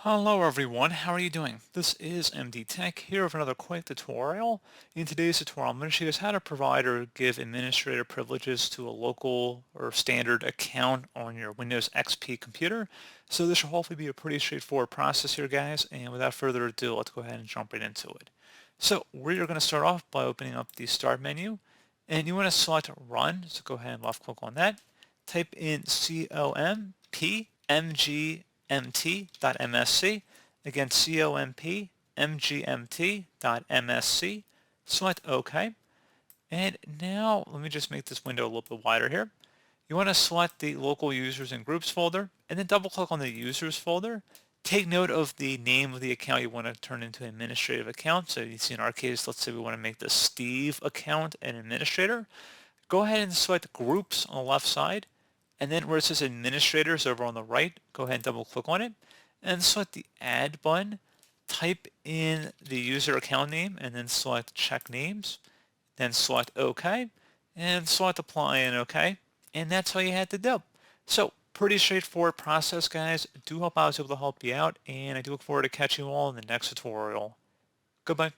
Hello everyone, how are you doing? This is MD Tech here with another quick tutorial. In today's tutorial, I'm going to show you guys how to provide or give administrator privileges to a local or standard account on your Windows XP computer. So this should hopefully be a pretty straightforward process here, guys, and without further ado, let's go ahead and jump right into it. So we're going to start off by opening up the Start menu, and you want to select Run, so go ahead and left click on that. Type in compmgt.msc. Again, compmgt.msc. Select OK. And now let me just make this window a little bit wider here. You want to select the local users and groups folder and then double click on the users folder. Take note of the name of the account you want to turn into an administrative account. So you see in our case, let's say we want to make the Steve account an administrator. Go ahead and select groups on the left side, and then where it says administrators over on the right, go ahead and double click on it and select the add button. Type in the user account name and then select check names, then select OK and select apply and OK. And that's all you had to do. So pretty straightforward process, guys. Do hope I was able to help you out, and I do look forward to catching you all in the next tutorial. Goodbye.